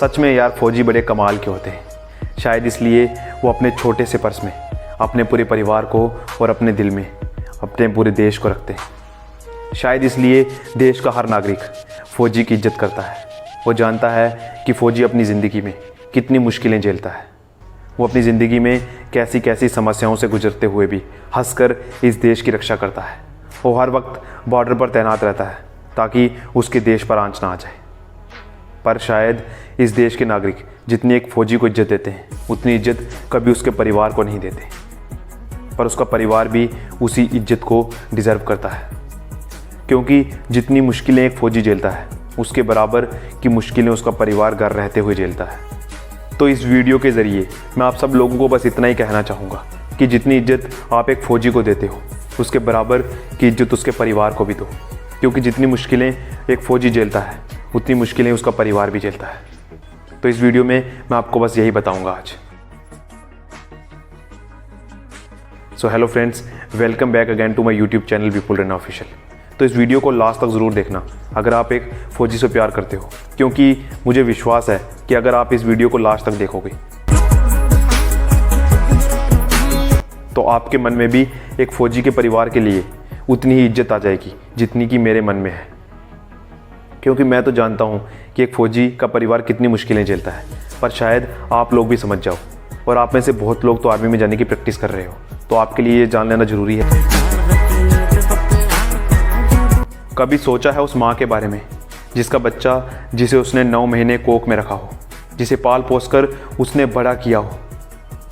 सच में यार फौजी बड़े कमाल के होते हैं। शायद इसलिए वो अपने छोटे से पर्स में अपने पूरे परिवार को और अपने दिल में अपने पूरे देश को रखते हैं। शायद इसलिए देश का हर नागरिक फ़ौजी की इज्जत करता है। वो जानता है कि फ़ौजी अपनी ज़िंदगी में कितनी मुश्किलें झेलता है। वो अपनी ज़िंदगी में कैसी कैसी समस्याओं से गुजरते हुए भी हंसकर इस देश की रक्षा करता है। वो हर वक्त बॉर्डर पर तैनात रहता है ताकि उसके देश पर आंच ना आ जाए। पर शायद इस देश के नागरिक जितनी एक फ़ौजी को इज्जत देते हैं उतनी इज्जत कभी उसके परिवार को नहीं देते। पर उसका परिवार भी उसी इज्जत को डिज़र्व करता है, क्योंकि जितनी मुश्किलें एक फ़ौजी झेलता है उसके बराबर की मुश्किलें उसका परिवार घर रहते हुए झेलता है। तो इस वीडियो के ज़रिए मैं आप सब लोगों को बस इतना ही कहना चाहूँगा कि जितनी इज्जत आप एक फ़ौजी को देते हो उसके बराबर की इज्जत उसके परिवार को भी दो, क्योंकि जितनी मुश्किलें एक फ़ौजी झेलता है उतनी मुश्किलें उसका परिवार भी झेलता है। तो इस वीडियो में मैं आपको बस यही बताऊंगा आज। So hello friends, welcome back again to my YouTube channel Vipul Raina official. तो इस वीडियो को लास्ट तक ज़रूर देखना अगर आप एक फ़ौजी से प्यार करते हो, क्योंकि मुझे विश्वास है कि अगर आप इस वीडियो को लास्ट तक देखोगे तो आपके मन में भी एक फ़ौजी के परिवार के लिए उतनी ही इज्जत आ जाएगी जितनी कि मेरे मन में है। क्योंकि मैं तो जानता हूँ कि एक फ़ौजी का परिवार कितनी मुश्किलें झेलता है, पर शायद आप लोग भी समझ जाओ। और आप में से बहुत लोग तो आर्मी में जाने की प्रैक्टिस कर रहे हो, तो आपके लिए ये जान लेना ज़रूरी है। कभी सोचा है उस माँ के बारे में जिसका बच्चा जिसे उसने 9 महीने कोख में रखा हो, जिसे पाल पोस कर उसने बड़ा किया हो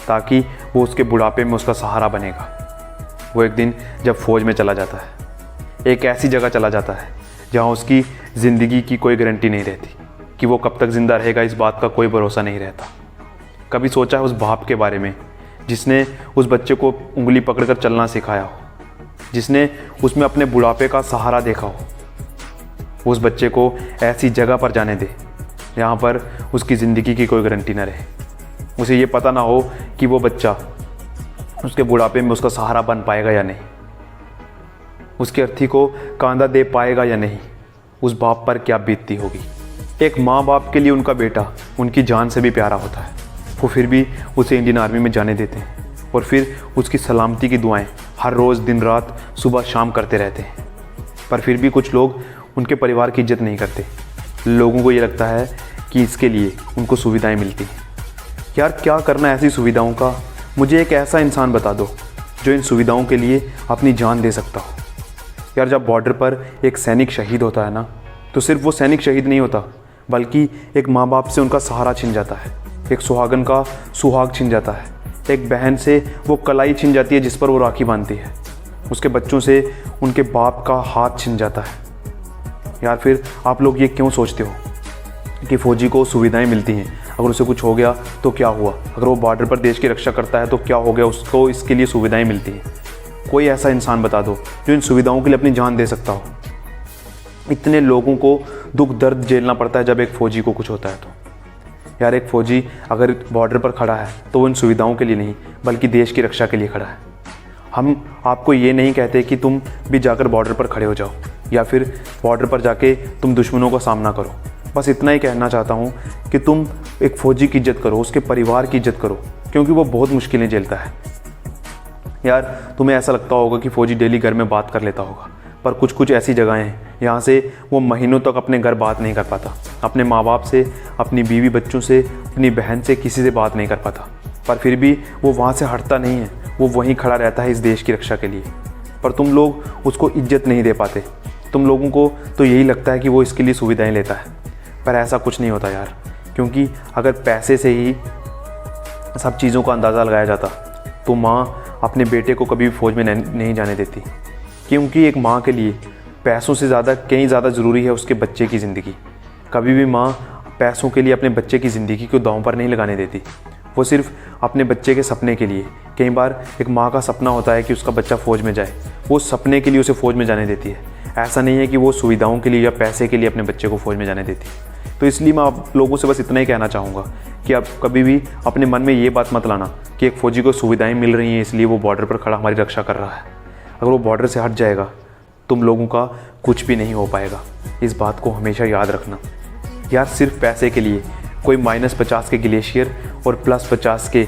ताकि वो उसके बुढ़ापे में उसका सहारा बनेगा। वो एक दिन जब फ़ौज में चला जाता है, एक ऐसी जगह चला जाता है जहाँ उसकी ज़िंदगी की कोई गारंटी नहीं रहती कि वो कब तक ज़िंदा रहेगा, इस बात का कोई भरोसा नहीं रहता। कभी सोचा है उस बाप के बारे में जिसने उस बच्चे को उंगली पकड़कर चलना सिखाया हो, जिसने उसमें अपने बुढ़ापे का सहारा देखा हो। उस बच्चे को ऐसी जगह पर जाने दे जहाँ पर उसकी ज़िंदगी की कोई गारंटी ना रहे। उसे ये पता ना हो कि वो बच्चा उसके बुढ़ापे में उसका सहारा बन पाएगा या नहीं, उसकी अर्थी को कांधा दे पाएगा या नहीं। उस बाप पर क्या बीतती होगी। एक माँ बाप के लिए उनका बेटा उनकी जान से भी प्यारा होता है, वो फिर भी उसे इंडियन आर्मी में जाने देते हैं और फिर उसकी सलामती की दुआएं हर रोज़ दिन रात सुबह शाम करते रहते हैं। पर फिर भी कुछ लोग उनके परिवार की इज्जत नहीं करते। लोगों को ये लगता है कि इसके लिए उनको सुविधाएं मिलती हैं। यार क्या करना ऐसी सुविधाओं का? मुझे एक ऐसा इंसान बता दो जो इन सुविधाओं के लिए अपनी जान दे सकता हो। यार जब बॉर्डर पर एक सैनिक शहीद होता है ना, तो सिर्फ वो सैनिक शहीद नहीं होता बल्कि एक माँ बाप से उनका सहारा छिन जाता है, एक सुहागन का सुहाग छिन जाता है, एक बहन से वो कलाई छिन जाती है जिस पर वो राखी बांधती है, उसके बच्चों से उनके बाप का हाथ छिन जाता है। यार फिर आप लोग ये क्यों सोचते हो कि फ़ौजी को सुविधाएं मिलती हैं, अगर उसे कुछ हो गया तो क्या हुआ, अगर वो बॉर्डर पर देश की रक्षा करता है तो क्या हो गया, उसको इसके लिए सुविधाएं मिलती हैं। कोई ऐसा इंसान बता दो जो इन सुविधाओं के लिए अपनी जान दे सकता हो। इतने लोगों को दुख दर्द झेलना पड़ता है जब एक फ़ौजी को कुछ होता है तो। यार एक फ़ौजी अगर बॉर्डर पर खड़ा है तो वो इन सुविधाओं के लिए नहीं बल्कि देश की रक्षा के लिए खड़ा है। हम आपको ये नहीं कहते कि तुम भी जाकर बॉर्डर पर खड़े हो जाओ या फिर बॉर्डर पर जाके तुम दुश्मनों का सामना करो। बस इतना ही कहना चाहता हूँ कि तुम एक फ़ौजी की इज्जत करो, उसके परिवार की इज्जत करो, क्योंकि वो बहुत मुश्किलें झेलता है। यार तुम्हें ऐसा लगता होगा कि फ़ौजी डेली घर में बात कर लेता होगा, पर कुछ कुछ ऐसी जगहें हैं यहाँ से वो महीनों तक अपने घर बात नहीं कर पाता, अपने माँ बाप से, अपनी बीवी बच्चों से, अपनी बहन से, किसी से बात नहीं कर पाता। पर फिर भी वो वहाँ से हटता नहीं है, वो वहीं खड़ा रहता है इस देश की रक्षा के लिए। पर तुम लोग उसको इज्जत नहीं दे पाते। तुम लोगों को तो यही लगता है कि वो इसके लिए सुविधाएं लेता है, पर ऐसा कुछ नहीं होता यार। क्योंकि अगर पैसे से ही सब चीज़ों का अंदाज़ा लगाया जाता तो माँ अपने बेटे को कभी भी फ़ौज में नहीं जाने देती, क्योंकि एक माँ के लिए पैसों से ज़्यादा कहीं ज़्यादा ज़रूरी है उसके बच्चे की ज़िंदगी। कभी भी माँ पैसों के लिए अपने बच्चे की ज़िंदगी को दांव पर नहीं लगाने देती। वो सिर्फ अपने बच्चे के सपने के लिए, कई बार एक माँ का सपना होता है कि उसका बच्चा फ़ौज में जाए, वो सपने के लिए उसे फ़ौज में जाने देती है। ऐसा नहीं है कि वो सुविधाओं के लिए या पैसे के लिए अपने बच्चे को फ़ौज में जाने देती है। तो इसलिए मैं आप लोगों से बस इतना ही कहना चाहूँगा कि आप कभी भी अपने मन में ये बात मत लाना कि एक फ़ौजी को सुविधाएं मिल रही हैं इसलिए वो बॉर्डर पर खड़ा हमारी रक्षा कर रहा है। अगर वो बॉर्डर से हट जाएगा तुम लोगों का कुछ भी नहीं हो पाएगा। इस बात को हमेशा याद रखना। यार सिर्फ पैसे के लिए कोई -50 के ग्लेशियर और +50 के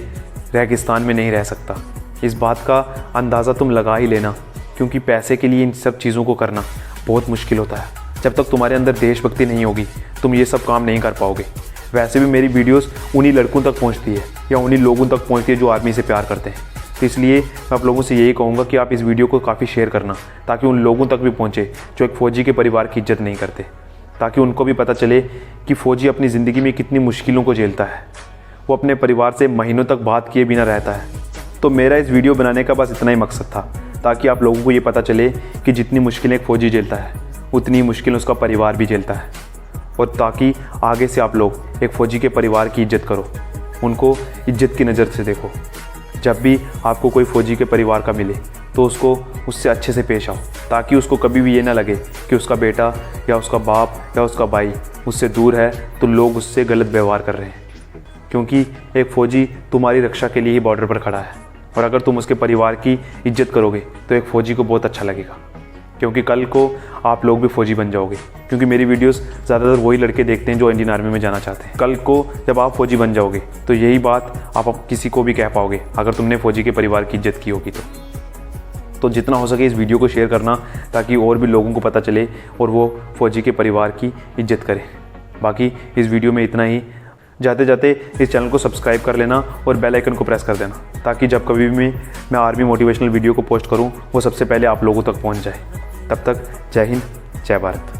रेगिस्तान में नहीं रह सकता। इस बात का अंदाज़ा तुम लगा ही लेना, क्योंकि पैसे के लिए इन सब चीज़ों को करना बहुत मुश्किल होता है। जब तक तुम्हारे अंदर देशभक्ति नहीं होगी तुम ये सब काम नहीं कर पाओगे। वैसे भी मेरी वीडियोस उन्हीं लड़कों तक पहुंचती है या उन्हीं लोगों तक पहुंचती है जो आर्मी से प्यार करते हैं। तो इसलिए मैं आप लोगों से यही कहूँगा कि आप इस वीडियो को काफ़ी शेयर करना, ताकि उन लोगों तक भी पहुँचे जो एक फ़ौजी के परिवार की इज्जत नहीं करते, ताकि उनको भी पता चले कि फ़ौजी अपनी ज़िंदगी में कितनी मुश्किलों को झेलता है। वो अपने परिवार से महीनों तक बात किए बिना रहता है। तो मेरा इस वीडियो बनाने का बस इतना ही मकसद था, ताकि आप लोगों को ये पता चले कि जितनी मुश्किलें एक फ़ौजी झेलता है उतनी ही मुश्किल उसका परिवार भी झेलता है, और ताकि आगे से आप लोग एक फ़ौजी के परिवार की इज्जत करो, उनको इज्जत की नज़र से देखो। जब भी आपको कोई फ़ौजी के परिवार का मिले तो उससे अच्छे से पेश आओ, ताकि उसको कभी भी ये ना लगे कि उसका बेटा या उसका बाप या उसका भाई उससे दूर है तो लोग उससे गलत व्यवहार कर रहे हैं। क्योंकि एक फ़ौजी तुम्हारी रक्षा के लिए ही बॉर्डर पर खड़ा है, और अगर तुम उसके परिवार की इज्जत करोगे तो एक फ़ौजी को बहुत अच्छा लगेगा, क्योंकि कल को आप लोग भी फ़ौजी बन जाओगे। क्योंकि मेरी वीडियोस ज़्यादातर वही लड़के देखते हैं जो इंडियन आर्मी में जाना चाहते हैं। कल को जब आप फ़ौजी बन जाओगे तो यही बात आप किसी को भी कह पाओगे अगर तुमने फ़ौजी के परिवार की इज्जत की होगी तो जितना हो सके इस वीडियो को शेयर करना, ताकि और भी लोगों को पता चले और वो फ़ौजी के परिवार की इज्जत करें। बाकी इस वीडियो में इतना ही। जाते जाते इस चैनल को सब्सक्राइब कर लेना और बेल आइकन को प्रेस कर देना, ताकि जब कभी भी मैं आर्मी मोटिवेशनल वीडियो को पोस्ट करूं वो सबसे पहले आप लोगों तक पहुंच जाए। तब तक जय हिंद, जय भारत।